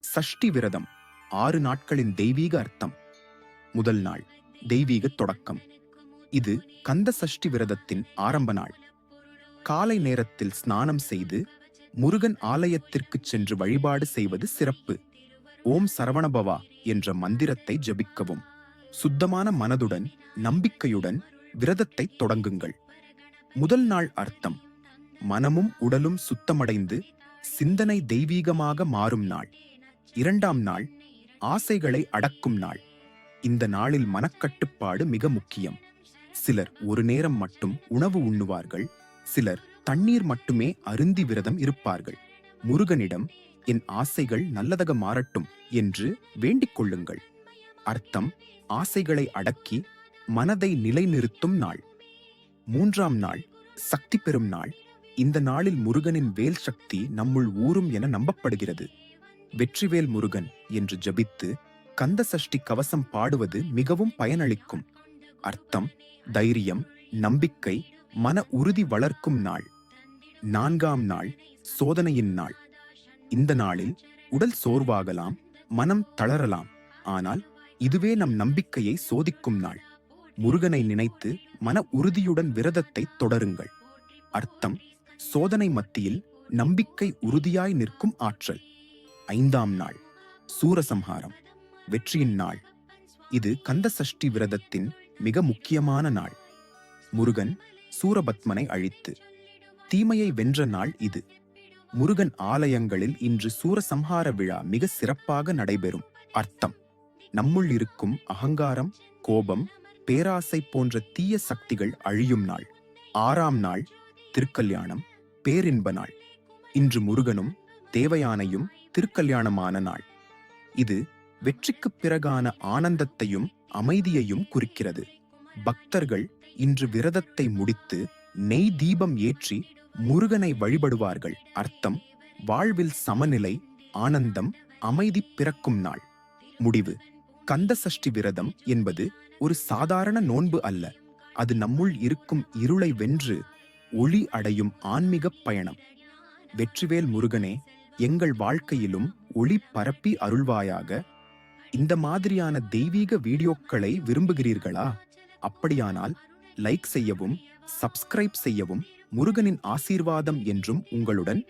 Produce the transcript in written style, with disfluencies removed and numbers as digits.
சஷ்டி விரதம் 6 நாட்களின் தெய்வீக அர்த்தம். முதல் நாள் தெய்வீக தொடக்கம். இது கந்த சஷ்டி விரதத்தின் ஆரம்ப நாள். காலை நேரத்தில் ஸ்நானம் செய்து முருகன் ஆலயத்திற்குச் சென்று வழிபாடு செய்வது சிறப்பு. ஓம் சரவணபவா என்ற மந்திரத்தை ஜபிக்கவும். சுத்தமான மனதுடன் நம்பிக்கையுடன் விரதத்தை தொடங்குங்கள். முதல் நாள் அர்த்தம்: மனமும் உடலும் சுத்தமடைந்து சிந்தனை தெய்வீகமாக மாறும் நாள். இரண்டாம் நாள் ஆசைகளை அடக்கும் நாள். இந்த நாளில் மனக்கட்டுப்பாடு மிக முக்கியம். சிலர் ஒரு நேரம் மட்டும் உணவு உண்ணுவார்கள், சிலர் தண்ணீர் மட்டுமே அருந்தி விரதம் இருப்பார்கள். முருகனிடம் என் ஆசைகள் நல்லதாக மாறட்டும் என்று வேண்டிக் கொள்ளுங்கள். அர்த்தம்: ஆசைகளை அடக்கி மனதை நிலைநிறுத்தும் நாள். மூன்றாம் நாள் சக்தி பெறும் நாள். இந்த நாளில் முருகனின் வேல் சக்தி நம்முள் ஊறும் என நம்பப்படுகிறது. வெற்றிவேல் முருகன் என்று ஜபித்து கந்த சஷ்டி கவசம் பாடுவது மிகவும் பயனளிக்கும். அர்த்தம்: தைரியம், நம்பிக்கை, மன உறுதி வளர்க்கும் நாள். நான்காம் நாள் சோதனையின் நாள். இந்த நாளில் உடல் சோர்வாகலாம், மனம் தளரலாம். ஆனால் இதுவே நம் நம்பிக்கையை சோதிக்கும் நாள். முருகனை நினைத்து மன உறுதியுடன் விரதத்தை தொடருங்கள். அர்த்தம்: சோதனை மத்தியில் நம்பிக்கை உறுதியாய் நிற்கும் ஆற்றல். ஐந்தாம் நாள் சூரசம்ஹாரம், வெற்றியின் நாள். இது கந்த சஷ்டி விரதத்தின் மிக முக்கியமான நாள். முருகன் சூரபத்மனை அழித்து தீமையை வென்ற நாள் இது. முருகன் ஆலயங்களில் இன்று சூரசம்ஹார விழா மிக சிறப்பாக நடைபெறும். அர்த்தம்: நம்முள் இருக்கும் அகங்காரம், கோபம், பேராசை போன்ற தீய சக்திகள் அழியும் நாள். ஆறாம் நாள் திருக்கல்யாணம், பேரின்ப நாள். இன்று முருகனும் தேவயானையும் திருக்கல்யாணமான நாள். இது வெற்றிக்குப் பிறகான ஆனந்தத்தையும் அமைதியையும் குறிக்கிறது. பக்தர்கள் இன்று விரதத்தை முடித்து நெய் தீபம் ஏற்றி முருகனை வழிபடுவார்கள். அர்த்தம்: வாழ்வில் சமநிலை, ஆனந்தம், அமைதி பிறக்கும் நாள். முடிவு: கந்த சஷ்டி விரதம் என்பது ஒரு சாதாரண நோன்பு அல்ல. அது நம்முள் இருக்கும் இருளை வென்று ஒளி அடையும் ஆன்மீக பயணம். வெற்றிவேல் முருகனே, எங்கள் வாழ்க்கையிலும் ஒளி பரப்பி அருள்வாயாக. இந்த மாதிரியான தெய்வீக வீடியோக்களை விரும்புகிறீர்களா? அப்படியானால் லைக் செய்யவும், சப்ஸ்கிரைப் செய்யவும். முருகனின் ஆசீர்வாதம் என்றும் உங்களுடன்.